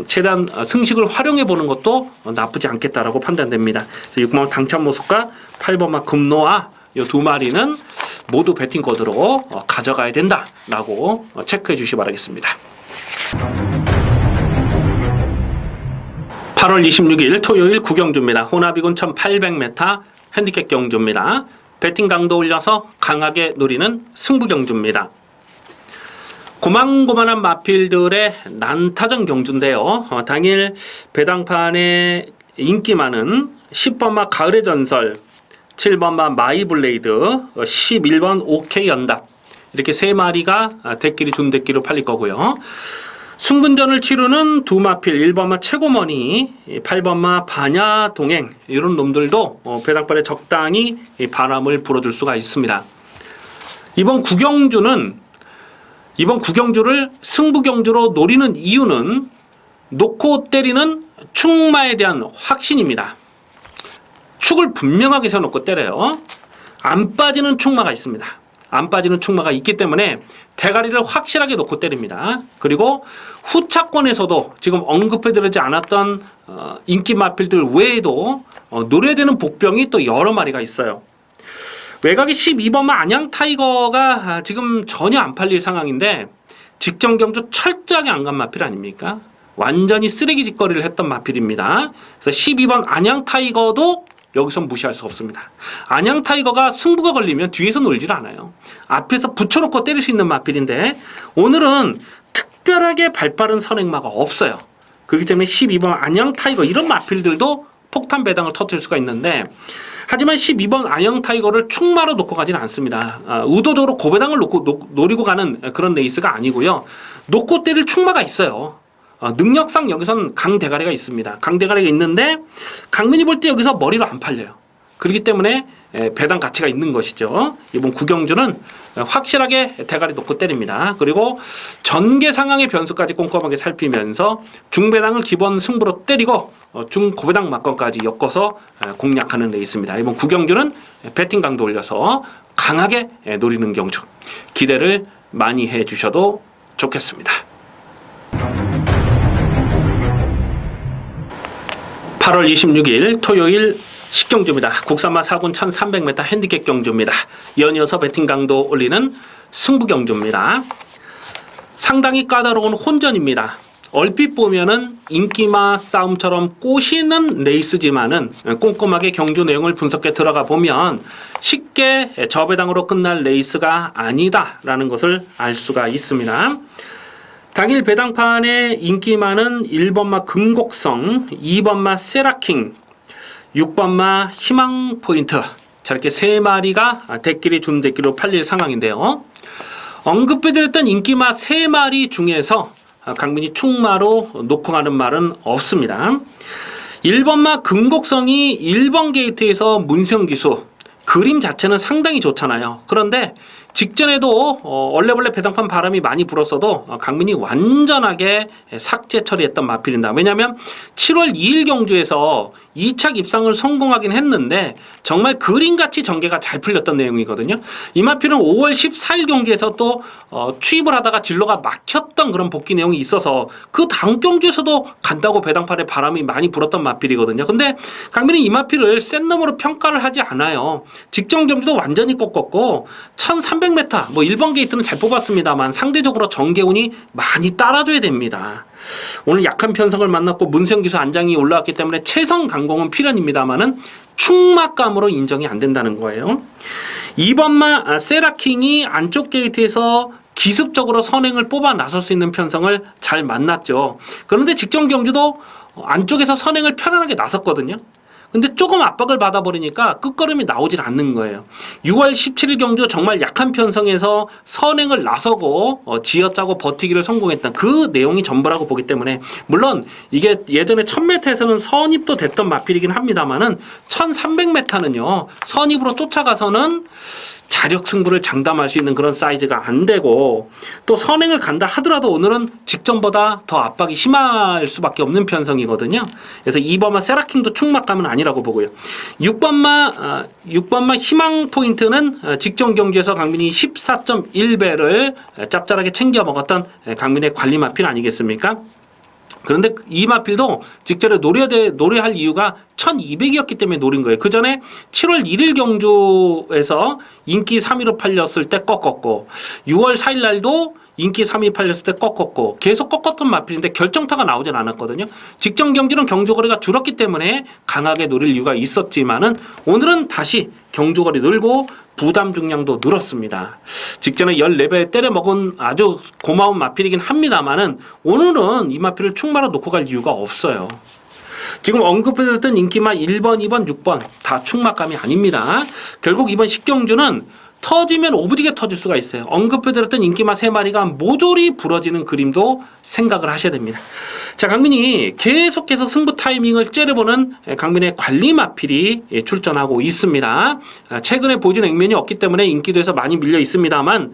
최대한 승식을 활용해 보는 것도 나쁘지 않겠다라고 판단됩니다. 6번 당첨 모습과 8번마 금노아 이 두 마리는 모두 배팅 코드로 가져가야 된다라고 체크해 주시기 바라겠습니다. 8월 26일 토요일 9경주입니다. 혼합이군 1800m 핸디캡 경주입니다. 배팅 강도 올려서 강하게 노리는 승부 경주입니다. 고만고만한 마필들의 난타전 경주인데요. 당일 배당판에 인기 많은 10번마 가을의 전설, 7번마 마이블레이드, 11번 OK 연답 이렇게 세 마리가 대끼리 준대끼로 팔릴 거고요. 승근전을 치르는 두 마필 1번마 최고머니, 8번마 반야동행 이런 놈들도 배당판에 적당히 바람을 불어줄 수가 있습니다. 이번 구경주를 승부경주로 노리는 이유는 놓고 때리는 축마에 대한 확신입니다. 축을 분명하게 세워놓고 때려요. 안 빠지는 축마가 있습니다. 안 빠지는 축마가 있기 때문에 대가리를 확실하게 놓고 때립니다. 그리고 후차권에서도 지금 언급해드리지 않았던 인기 마필들 외에도 노려야 되는 복병이 또 여러 마리가 있어요. 외곽이 12번마 안양타이거가 지금 전혀 안 팔릴 상황인데 직전경주 철저하게 안 간 마필 아닙니까? 완전히 쓰레기 짓거리를 했던 마필입니다. 그래서 12번 안양타이거도 여기서 무시할 수 없습니다. 안양타이거가 승부가 걸리면 뒤에서 놀질 않아요. 앞에서 붙여놓고 때릴 수 있는 마필인데 오늘은 특별하게 발빠른 선행마가 없어요. 그렇기 때문에 12번 안양타이거 이런 마필들도 폭탄 배당을 터뜨릴 수가 있는데 하지만 12번 안양타이거를 축마로 놓고 가지는 않습니다. 의도적으로 고배당을 노리고 가는 그런 레이스가 아니고요. 놓고 때릴 축마가 있어요. 능력상 여기선 강대가리가 있습니다. 강대가리가 있는데 강민이 볼 때 여기서 머리로 안 팔려요. 그렇기 때문에 배당 가치가 있는 것이죠. 이번 구경주는 확실하게 대가리 놓고 때립니다. 그리고 전개 상황의 변수까지 꼼꼼하게 살피면서 중배당을 기본 승부로 때리고 중고배당 막건까지 엮어서 공략하는 레이스입니다. 이번 구경주는 배팅 강도 올려서 강하게 노리는 경주. 기대를 많이 해주셔도 좋겠습니다. 8월 26일 토요일 식경주입니다. 국산마 4군 1300m 핸디캡 경주입니다. 연이어서 배팅 강도 올리는 승부 경주입니다. 상당히 까다로운 혼전입니다. 얼핏 보면은 인기마 싸움처럼 꼬시는 레이스지만은 꼼꼼하게 경주 내용을 분석해 들어가 보면 쉽게 저배당으로 끝날 레이스가 아니다라는 것을 알 수가 있습니다. 당일 배당판의 인기마는 1번마 금곡성, 2번마 세라킹, 6번마 희망포인트 저렇게 세 마리가 대끼리 준 대끼로 팔릴 상황인데요. 언급해드렸던 인기마 세 마리 중에서 강민이 축마로 놓고 가는 말은 없습니다. 1번마 금곡성이 1번 게이트에서 문성기수 그림 자체는 상당히 좋잖아요. 그런데 직전에도 얼레벌레 배당판 바람이 많이 불었어도 강민이 완전하게 삭제 처리했던 마필입니다. 왜냐하면 7월 2일 경주에서 2착 입상을 성공하긴 했는데 정말 그림같이 전개가 잘 풀렸던 내용이거든요. 이 마필은 5월 14일 경기에서 또 취입을 하다가 진로가 막혔던 그런 복귀 내용이 있어서 그 다음 경주에서도 간다고 배당판에 바람이 많이 불었던 마필이거든요. 근데 강민이 이 마필을 센 놈으로 평가를 하지 않아요. 직전 경주도 완전히 꺾었고 1300m 뭐 1번 게이트는 잘 뽑았습니다만 상대적으로 정계운이 많이 따라줘야 됩니다. 오늘 약한 편성을 만났고 문세영 기수 안장이 올라왔기 때문에 최선 강공은 필연입니다만은 축막감으로 인정이 안 된다는 거예요. 2번마 세라킹이 안쪽 게이트에서 기습적으로 선행을 뽑아 나설 수 있는 편성을 잘 만났죠. 그런데 직전 경주도 안쪽에서 선행을 편안하게 나섰거든요. 근데 조금 압박을 받아버리니까 끝걸음이 나오질 않는 거예요. 6월 17일 경주 정말 약한 편성에서 선행을 나서고 지어짜고 버티기를 성공했던 그 내용이 전부라고 보기 때문에 물론 이게 예전에 1000m에서는 선입도 됐던 마필이긴 합니다만은 1300m는요 선입으로 쫓아가서는 자력 승부를 장담할 수 있는 그런 사이즈가 안 되고 또 선행을 간다 하더라도 오늘은 직전보다 더 압박이 심할 수밖에 없는 편성이거든요. 그래서 2번마 세라킹도 축막감은 아니라고 보고요. 6번마 희망 포인트는 직전 경주에서 강민이 14.1배를 짭짤하게 챙겨 먹었던 강민의 관리 마필 아니겠습니까? 그런데 이 마필도 직전에 노려할 이유가 1200이었기 때문에 노린 거예요. 그 전에 7월 1일 경주에서 인기 3위로 팔렸을 때 꺾었고 6월 4일 날도 인기 3위 팔렸을 때 꺾었고 계속 꺾었던 마필인데 결정타가 나오진 않았거든요. 직전 경주는 경주거리가 줄었기 때문에 강하게 노릴 이유가 있었지만은 오늘은 다시 경주거리 늘고 부담 중량도 늘었습니다. 직전에 14배 때려 먹은 아주 고마운 마필이긴 합니다만은 오늘은 이 마필을 축마로 놓고 갈 이유가 없어요. 지금 언급해드렸던 인기마 1번, 2번, 6번 다 축막감이 아닙니다. 결국 이번 식경주는 터지면 오부지게 터질 수가 있어요. 언급해드렸던 인기마 3마리가 모조리 부러지는 그림도 생각을 하셔야 됩니다. 자, 강민이 계속해서 승부 타이밍을 째려보는 강민의 관리 마필이 출전하고 있습니다. 최근에 보여준 액면이 없기 때문에 인기도에서 많이 밀려 있습니다만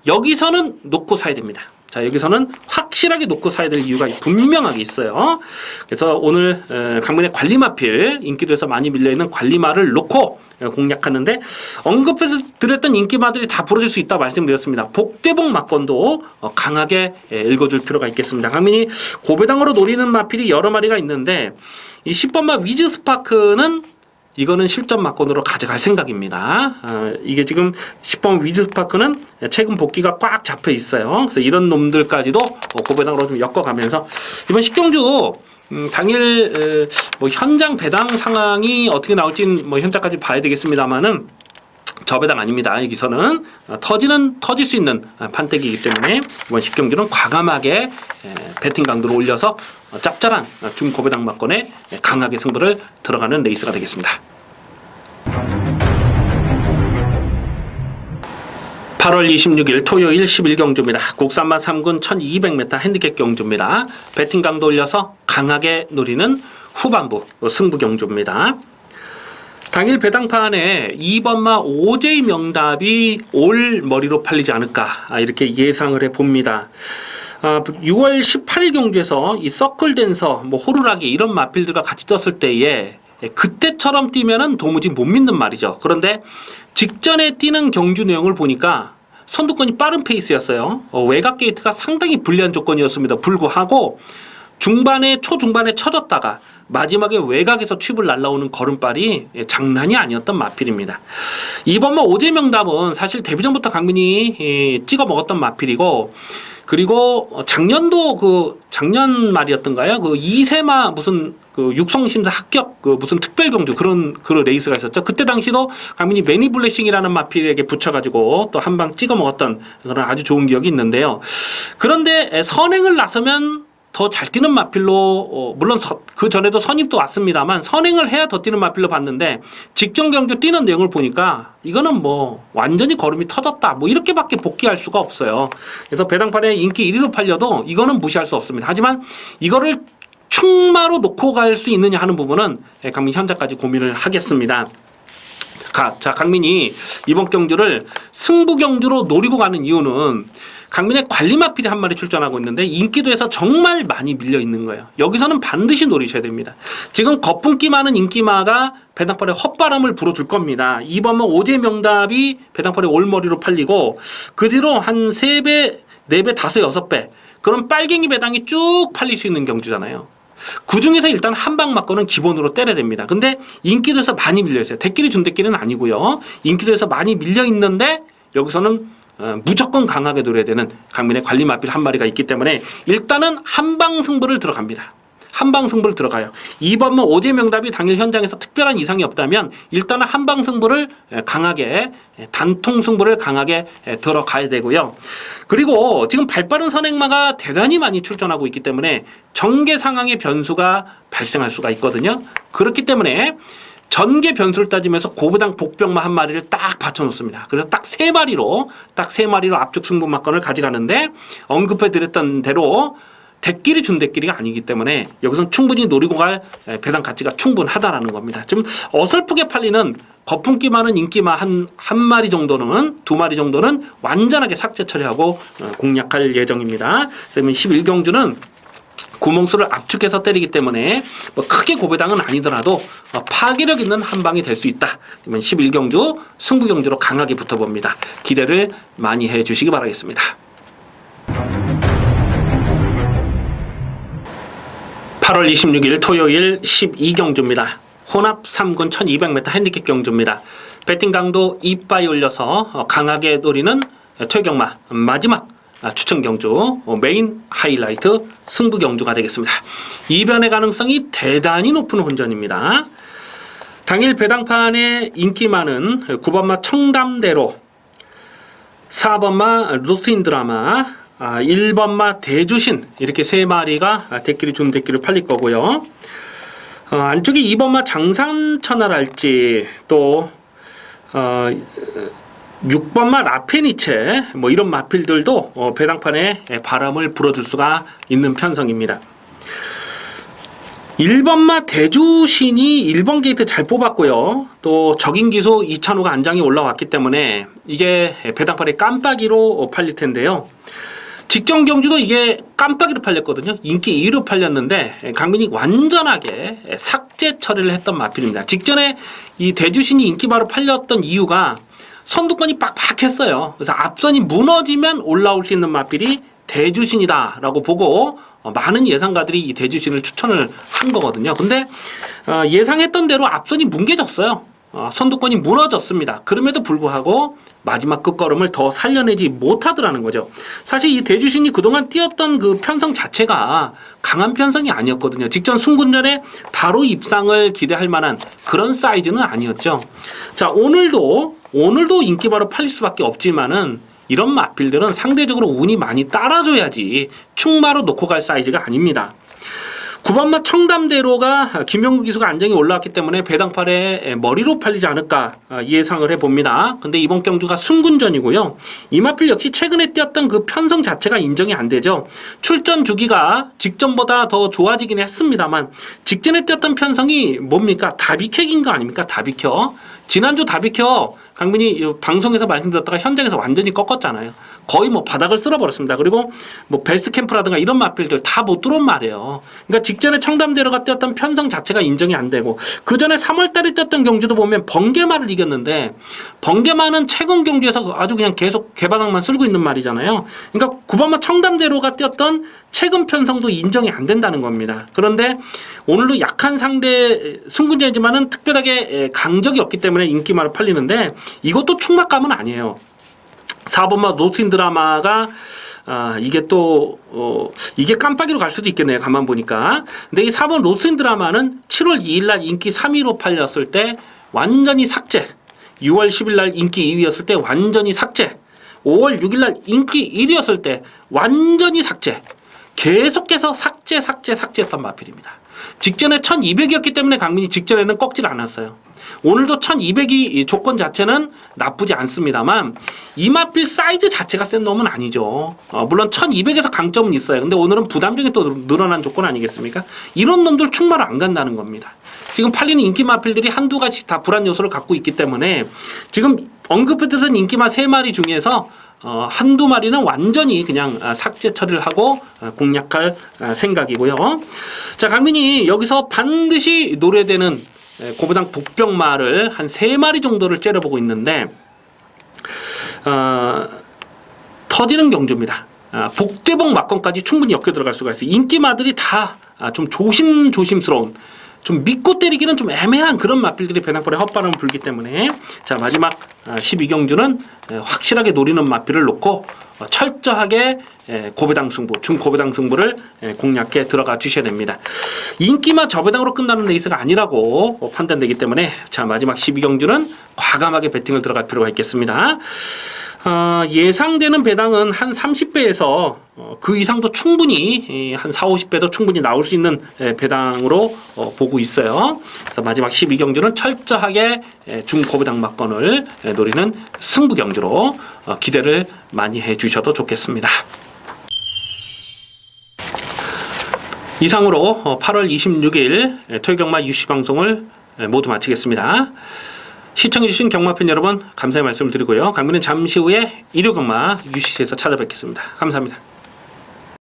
여기서는 놓고 사야 됩니다. 자, 여기서는 확실하게 놓고 사야 될 이유가 분명하게 있어요. 그래서 오늘 강민의 관리마필, 인기도에서 많이 밀려있는 관리마를 놓고 공략하는데 언급해서 드렸던 인기마들이 다 부러질 수 있다 말씀드렸습니다. 복대복 막건도 강하게 읽어줄 필요가 있겠습니다. 강민이 고배당으로 노리는 마필이 여러 마리가 있는데 이 10번마 위즈 스파크는 이거는 실전 막건으로 가져갈 생각입니다. 이게 지금 10번 위즈 스파크는 최근 복귀가 꽉 잡혀 있어요. 그래서 이런 놈들까지도 고배당으로 좀 엮어가면서 이번 식경주 당일 뭐 현장 배당 상황이 어떻게 나올지는 뭐 현장까지 봐야 되겠습니다만은 저배당 아닙니다. 여기서는 터질 수 있는 판때기이기 때문에 이번 식경주는 과감하게 배팅 강도를 올려서 짭짤한 중고배당 막건에 강하게 승부를 들어가는 레이스가 되겠습니다. 8월 26일 토요일 11경주입니다. 국산마 3군 1200m 핸디캡 경주입니다. 배팅 강도 올려서 강하게 노리는 후반부 승부 경주입니다. 당일 배당판에 2번마 오제이 명답이 올 머리로 팔리지 않을까 이렇게 예상을 해봅니다. 6월 18일 경주에서 이 서클댄서, 뭐 호루라기 이런 마필들과 같이 떴을 때에 그때처럼 뛰면은 도무지 못 믿는 말이죠. 그런데 직전에 뛰는 경주 내용을 보니까 선두권이 빠른 페이스였어요. 외곽 게이트가 상당히 불리한 조건이었습니다. 불구하고 초중반에 쳐졌다가 마지막에 외곽에서 칩을 날라오는 걸음발이 장난이 아니었던 마필입니다. 이번 오제 명답은 사실 데뷔전부터 강민이 찍어 먹었던 마필이고, 그리고 작년도 작년 말이었던가요? 2세마 무슨 육성심사 합격 무슨 특별 경주 그런 레이스가 있었죠. 그때 당시도 강민이 매니 블레싱이라는 마필에게 붙여가지고 또 한 방 찍어 먹었던 그런 아주 좋은 기억이 있는데요. 그런데 선행을 나서면 더 잘 뛰는 마필로 물론 그 전에도 선입도 왔습니다만 선행을 해야 더 뛰는 마필로 봤는데 직전 경주 뛰는 내용을 보니까 이거는 뭐 완전히 걸음이 터졌다 뭐 이렇게밖에 복귀할 수가 없어요. 그래서 배당판에 인기 1위로 팔려도 이거는 무시할 수 없습니다. 하지만 이거를 충마로 놓고 갈 수 있느냐 하는 부분은 강민 현재까지 고민을 하겠습니다. 자, 강민이 이번 경주를 승부 경주로 노리고 가는 이유는 강민의 관리마필이 한 마리 출전하고 있는데 인기도에서 정말 많이 밀려 있는 거예요. 여기서는 반드시 노리셔야 됩니다. 지금 거품기 많은 인기마가 배당팔에 헛바람을 불어줄 겁니다. 이번 오제 명답이 배당팔에 올머리로 팔리고 그 뒤로 한 3배, 4배, 5, 6배 그런 빨갱이 배당이 쭉 팔릴 수 있는 경주잖아요. 그 중에서 일단 한방 맞고는 기본으로 때려야 됩니다. 근데 인기도에서 많이 밀려 있어요. 대끼리 준대끼리는 아니고요. 인기도에서 많이 밀려 있는데 여기서는 무조건 강하게 노려야 되는 강민의 관리마필 한 마리가 있기 때문에 일단은 한방 승부를 들어갑니다. 한방 승부를 들어가요. 2번 오제 명답이 당일 현장에서 특별한 이상이 없다면 일단은 한방 승부를 강하게 단통 승부를 강하게 들어가야 되고요. 그리고 지금 발빠른 선행마가 대단히 많이 출전하고 있기 때문에 전개 상황의 변수가 발생할 수가 있거든요. 그렇기 때문에 전개 변수를 따지면서 고부당 복병마 한 마리를 딱 받쳐놓습니다. 그래서 딱 세 마리로 압축 승부 막건을 가져가는데 언급해드렸던 대로 대끼리 준대끼리가 아니기 때문에 여기서는 충분히 노리고 갈 배당 가치가 충분하다라는 겁니다. 지금 어설프게 팔리는 거품기 많은 인기마 한 마리 정도는 2마리 정도는 완전하게 삭제 처리하고 공략할 예정입니다. 그래서 11경주는 구멍수를 압축해서 때리기 때문에 뭐 크게 고배당은 아니더라도 파괴력 있는 한 방이 될 수 있다. 11경주 승부경주로 강하게 붙어봅니다. 기대를 많이 해주시기 바라겠습니다. 8월 26일 토요일 12경주입니다. 혼합 3군 1200m 핸디캡 경주입니다. 배팅 강도 이빠이 올려서 강하게 노리는 퇴경마 마지막 추천 경주 메인 하이라이트 승부 경주가 되겠습니다. 이변의 가능성이 대단히 높은 혼전입니다. 당일 배당판에 인기 많은 9번마 청담대로, 4번마 루스인 드라마, 1번마 대주신 이렇게 3마리가 대끼리 준대끼리 팔릴 거고요. 안쪽에 2번마 장산천하랄지 또 6번마 라페니체 뭐 이런 마필들도 배당판에 바람을 불어줄 수가 있는 편성입니다. 1번마 대주신이 1번 게이트 잘 뽑았고요. 또 적인기소 2,005가 안장이 올라왔기 때문에 이게 배당판에 깜빡이로 팔릴 텐데요. 직전 경주도 이게 깜빡이로 팔렸거든요. 인기 2위로 팔렸는데 강민이 완전하게 삭제 처리를 했던 마필입니다. 직전에 이 대주신이 인기바로 팔렸던 이유가 선두권이 빡빡했어요. 그래서 앞선이 무너지면 올라올 수 있는 마필이 대주신이다라고 보고 많은 예상가들이 이 대주신을 추천을 한 거거든요. 근데 예상했던 대로 앞선이 뭉개졌어요. 선두권이 무너졌습니다. 그럼에도 불구하고 마지막 끝걸음을 더 살려내지 못하더라는 거죠. 사실 이 대주신이 그동안 뛰었던 그 편성 자체가 강한 편성이 아니었거든요. 직전 순군전에 바로 입상을 기대할 만한 그런 사이즈는 아니었죠. 자, 오늘도 인기바로 팔릴 수밖에 없지만은 이런 마필들은 상대적으로 운이 많이 따라줘야지 충마로 놓고 갈 사이즈가 아닙니다. 9번마 청담대로가 김영구 기수가 안정이 올라왔기 때문에 배당팔에 머리로 팔리지 않을까 예상을 해봅니다. 근데 이번 경주가 순군전이고요. 이 마필 역시 최근에 뛰었던 그 편성 자체가 인정이 안 되죠. 출전 주기가 직전보다 더 좋아지긴 했습니다만 직전에 뛰었던 편성이 뭡니까? 다비켜인 거 아닙니까? 다비켜. 지난주 다비켜 강민이 방송에서 말씀드렸다가 현장에서 완전히 꺾었잖아요. 거의 뭐 바닥을 쓸어버렸습니다. 그리고 뭐 베스트 캠프라든가 이런 마필들 다 못 들어온 말이에요. 그러니까 직전에 청담대로가 뛰었던 편성 자체가 인정이 안 되고 그 전에 3월달에 뛰었던 경주도 보면 번개마를 이겼는데 번개마는 최근 경주에서 아주 그냥 계속 개바닥만 쓸고 있는 말이잖아요. 그러니까 9번마 청담대로가 뛰었던 최근 편성도 인정이 안 된다는 겁니다. 그런데 오늘도 약한 상대 순군전이지만은 특별하게 강적이 없기 때문에 인기마로 팔리는데 이것도 충막감은 아니에요. 4번마 노스인 드라마가 이게 또 이게 깜빡이로 갈 수도 있겠네요. 가만 보니까. 근데 이 4번 로스인 드라마는 7월 2일 날 인기 3위로 팔렸을 때 완전히 삭제. 6월 10일 날 인기 2위였을 때 완전히 삭제. 5월 6일 날 인기 1위였을 때 완전히 삭제. 계속해서 삭제했던 마필입니다. 직전에 1200이었기 때문에 강민이 직전에는 꺾질 않았어요. 오늘도 1200이 조건 자체는 나쁘지 않습니다만 이 마필 사이즈 자체가 센 놈은 아니죠. 물론 1200에서 강점은 있어요. 근데 오늘은 부담적인 또 늘어난 조건 아니겠습니까? 이런 놈들 충마로 안 간다는 겁니다. 지금 팔리는 인기 마필들이 한두 가지 다 불안 요소를 갖고 있기 때문에 지금 언급했던 인기마 3마리 중에서 한두 마리는 완전히 그냥 삭제 처리를 하고 공략할 생각이고요. 자, 강민이 여기서 반드시 노려되는 고배당 복병마를 한 3마리 정도를 째려보고 있는데 터지는 경주입니다. 복대복 막건까지 충분히 엮여 들어갈 수가 있어요. 인기마들이 다 좀 조심스러운 좀 믿고 때리기는 좀 애매한 그런 마필들이 배당벌에 헛바람을 불기 때문에 자, 마지막 12경주는 확실하게 노리는 마필을 놓고 철저하게 고배당 승부, 중고배당 승부를 공략해 들어가 주셔야 됩니다. 인기만 저배당으로 끝나는 레이스가 아니라고 판단되기 때문에 자, 마지막 12경주는 과감하게 배팅을 들어갈 필요가 있겠습니다. 예상되는 배당은 한 30배에서 그 이상도 충분히 한 4, 50배도 충분히 나올 수 있는 배당으로 보고 있어요. 그래서 마지막 12경주는 철저하게 중고배당 막건을 노리는 승부 경주로 기대를 많이 해주셔도 좋겠습니다. 이상으로 8월 26일 토요경마 UC 방송을 모두 마치겠습니다. 시청해주신 경마팬 여러분 감사의 말씀을 드리고요. 강민은 잠시 후에 일요경마 UCC에서 찾아뵙겠습니다. 감사합니다.